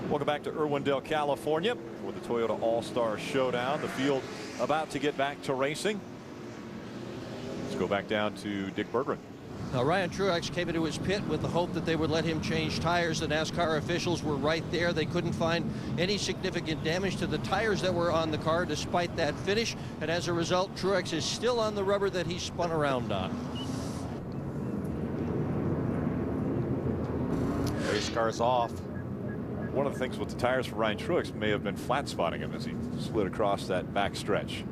Welcome back to Irwindale, California for the Toyota All-Star Showdown. The field about to get back to racing. Let's go back down to Dick Berggren. Now, Ryan Truex came into his pit with the hope that they would let him change tires. The NASCAR officials were right there. They couldn't find any significant damage to the tires that were on the car despite that finish. And as a result, Truex is still on the rubber that he spun around on. Race car's off. One of the things with the tires for Ryan Truex may have been flat spotting him as he slid across that back stretch.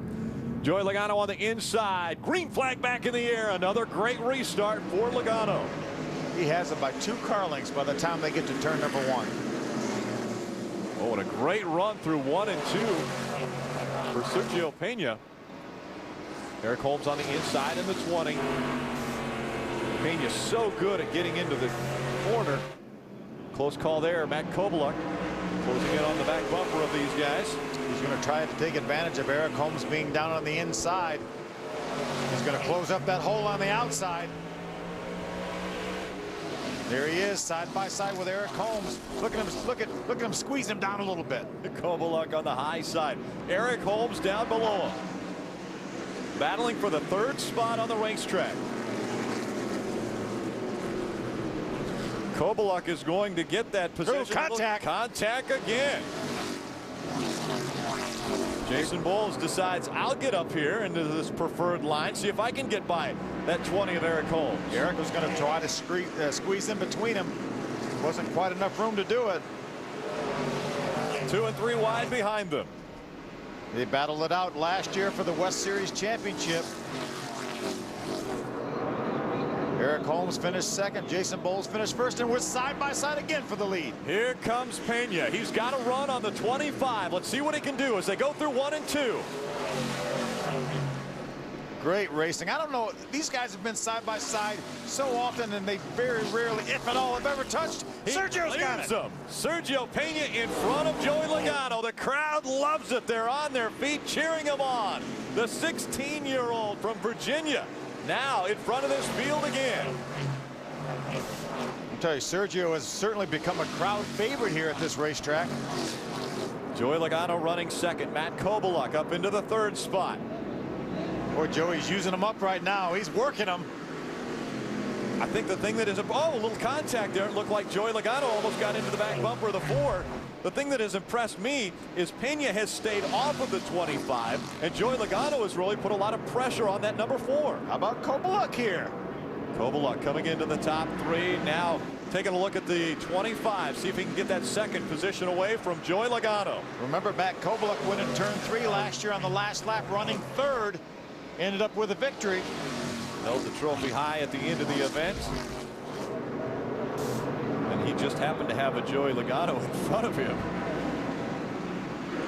Joey Logano on the inside. Green flag back in the air. Another great restart for Logano. He has it by 2 car lengths by the time they get to turn number 1. Oh, and a great run through 1 and 2 for Sergio Pena. Eric Holmes on the inside in the 20. Pena so good at getting into the corner. Close call there. Matt Kovaluk closing in on the back bumper of these guys. He's going to try to take advantage of Eric Holmes being down on the inside. He's going to close up that hole on the outside. There he is, side by side with Eric Holmes. Look at him, look at him squeeze him down a little bit. Kovaluk on the high side. Eric Holmes down below him. Battling for the 3rd spot on the racetrack. Kovaluk is going to get that position. Contact. Contact again. Jason Bowles decides I'll get up here into this preferred line, see if I can get by that 20 of Eric Holmes. Eric was going to try to squeeze in between them. Wasn't quite enough room to do it. 2 and 3 wide behind them. They battled it out last year for the West Series championship. Eric Holmes finished 2nd. Jason Bowles finished 1st, and we're side by side again for the lead. Here comes Pena. He's got a run on the 25. Let's see what he can do as they go through 1 and 2. Great racing. I don't know. These guys have been side by side so often, and they very rarely, if at all, have ever touched. Sergio's got it. Sergio Pena in front of Joey Logano. The crowd loves it. They're on their feet cheering him on. The 16-year-old from Virginia. Now in front of this field again. I'll tell you, Sergio has certainly become a crowd favorite here at this racetrack. Joey Logano running 2nd. Matt Kovaluk up into the 3rd spot. Boy, Joey's using him up right now. He's working him. I think the thing that is, oh, a little contact there. It looked like Joey Logano almost got into the back bumper of the 4. The thing that has impressed me is Pena has stayed off of the 25, and Joey Logano has really put a lot of pressure on that number 4. How about Kovaluk here? Kovaluk coming into the top 3. Now taking a look at the 25, see if he can get that 2nd position away from Joey Logano. Remember, Matt Kovaluk went in turn 3 last year on the last lap, running 3rd. Ended up with a victory. Held the trophy high at the end of the event. And he just happened to have a Joey Logano in front of him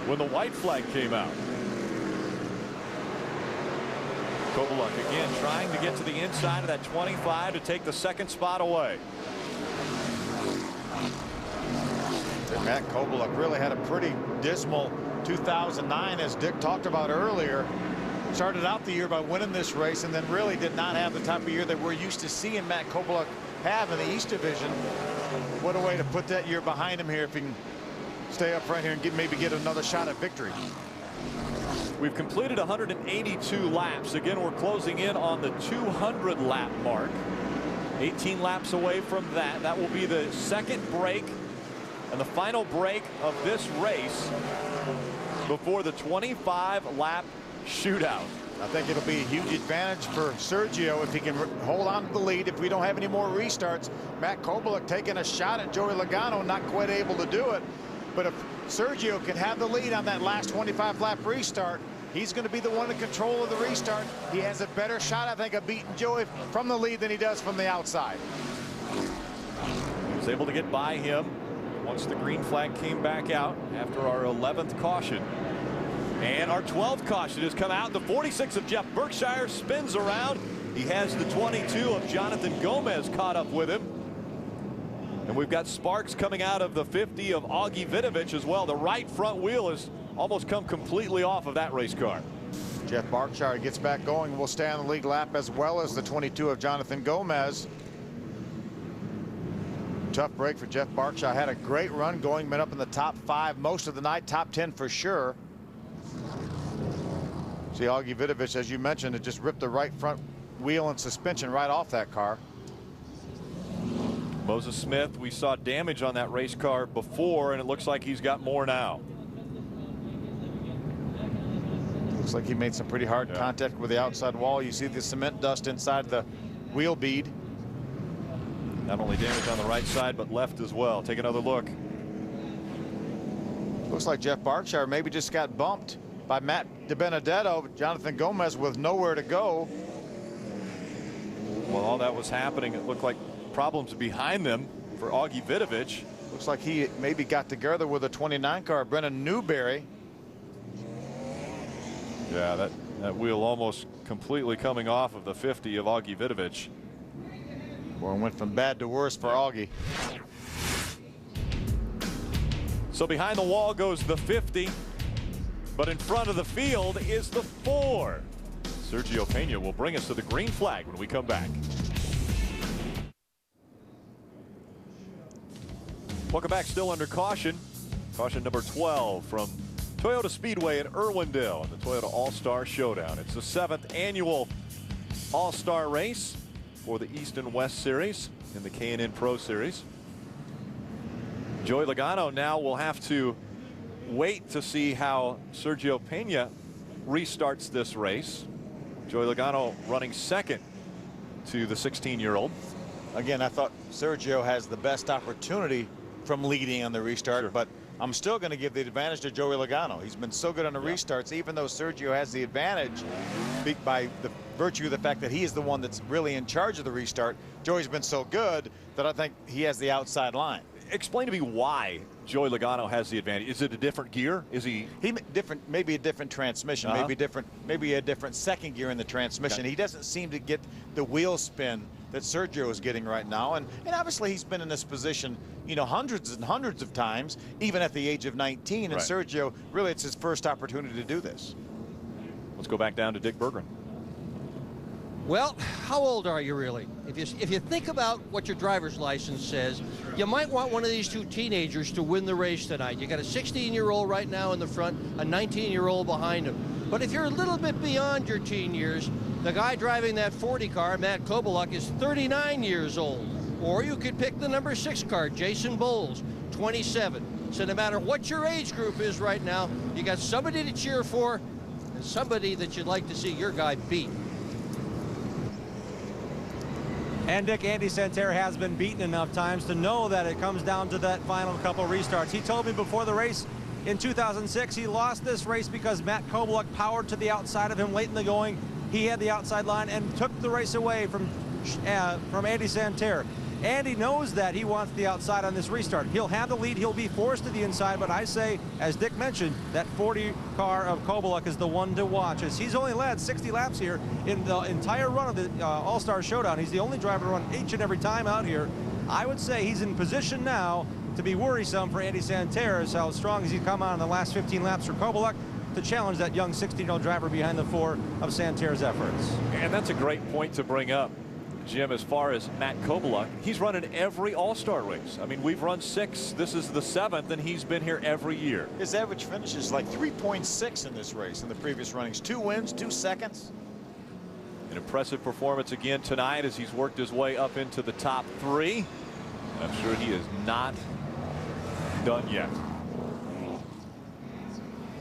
when the white flag came out. Kovaluk again trying to get to the inside of that 25 to take the 2nd spot away. Matt Kovaluk really had a pretty dismal 2009, as Dick talked about earlier. Started out the year by winning this race, and then really did not have the type of year that we're used to seeing Matt Kovaluk have in the East Division. What a way to put that year behind him here if he can stay up right here and maybe get another shot at victory. We've completed 182 laps. Again, we're closing in on the 200 lap mark. 18 laps away from that. That will be the 2nd break and the final break of this race before the 25 lap shootout. I think it'll be a huge advantage for Sergio if he can hold on to the lead. If we don't have any more restarts, Matt Kovaluk taking a shot at Joey Logano, not quite able to do it. But if Sergio can have the lead on that last 25 lap restart, he's going to be the one in control of the restart. He has a better shot, I think, of beating Joey from the lead than he does from the outside. He was able to get by him once the green flag came back out after our 11th caution. And our 12th caution has come out. The 46 of Jeff Berkshire spins around. He has the 22 of Jonathan Gomez caught up with him. And we've got sparks coming out of the 50 of Augie Vinovich as well. The right front wheel has almost come completely off of that race car. Jeff Berkshire gets back going. Will stay on the lead lap, as well as the 22 of Jonathan Gomez. Tough break for Jeff Berkshire. Had a great run going, been up in the top 5 most of the night, top 10 for sure. See, Augie Vidovich, as you mentioned, it just ripped the right front wheel and suspension right off that car. Moses Smith, we saw damage on that race car before, and it looks like he's got more now. Looks like he made some pretty hard contact with the outside wall. You see the cement dust inside the wheel bead. Not only damage on the right side, but left as well. Take another look. Looks like Jeff Berkshire maybe just got bumped by Matt DiBenedetto. Jonathan Gomez with nowhere to go. Well, all that was happening, it looked like problems behind them for Augie Vidovich. Looks like he maybe got together with a 29 car, Brennan Newberry. Yeah, that wheel almost completely coming off of the 50 of Augie Vidovich. Boy, it went from bad to worse for Augie. So behind the wall goes the 50, but in front of the field is the 4. Sergio Pena will bring us to the green flag when we come back. Welcome back. Still under caution. Caution number 12 from Toyota Speedway in Irwindale in the Toyota All-Star Showdown. It's the 7th annual All-Star race for the East and West Series in the K&N Pro Series. Joey Logano now will have to wait to see how Sergio Pena restarts this race. Joey Logano running second to the 16-year-old. Again, I thought Sergio has the best opportunity from leading on the restart, but I'm still going to give the advantage to Joey Logano. He's been so good on the restarts, even though Sergio has the advantage by the virtue of the fact that he is the one that's really in charge of the restart. Joey's been so good that I think he has the outside line. Explain to me why Joey Logano has the advantage. Is it a different gear? Is he different? Maybe a different transmission. Maybe a different second gear in the transmission. He doesn't seem to get the wheel spin that Sergio is getting right now, and obviously he's been in this position, you know, hundreds and hundreds of times, even at the age of 19. And Sergio, really, it's his first opportunity to do this. Let's go back down to Dick Berggren. Well, how old are you really? If you think about what your driver's license says, you might want one of these 2 teenagers to win the race tonight. You got a 16-year-old right now in the front, a 19-year-old behind him. But if you're a little bit beyond your teen years, the guy driving that 40 car, Matt Kobaluk, is 39 years old. Or you could pick the number 6 car, Jason Bowles, 27. So no matter what your age group is right now, you got somebody to cheer for and somebody that you'd like to see your guy beat. And Dick, Andy Santerre has been beaten enough times to know that it comes down to that final couple restarts. He told me before the race in 2006 he lost this race because Matt Kobaluk powered to the outside of him late in the going. He had the outside line and took the race away from Andy Santerre. Andy knows that he wants the outside on this restart. He'll have the lead. He'll be forced to the inside, but I say, as Dick mentioned, that 40 car of Kobaluk is the one to watch, as he's only led 60 laps here in the entire run of the All-Star Showdown. He's the only driver to run each and every time out here. I would say he's in position now to be worrisome for Andy Santerre, as how strong as he's come on in the last 15 laps for Kobaluk to challenge that young 16-year-old driver behind the 4 of Santerre's efforts. And that's a great point to bring up, Jim, as far as Matt Kobaluk. He's run in every All-Star race. I mean, we've run 6. This is the 7th, and he's been here every year. His average finish is like 3.6 in this race in the previous runnings. 2 wins, 2 seconds. An impressive performance again tonight as he's worked his way up into the top 3. And I'm sure he is not done yet.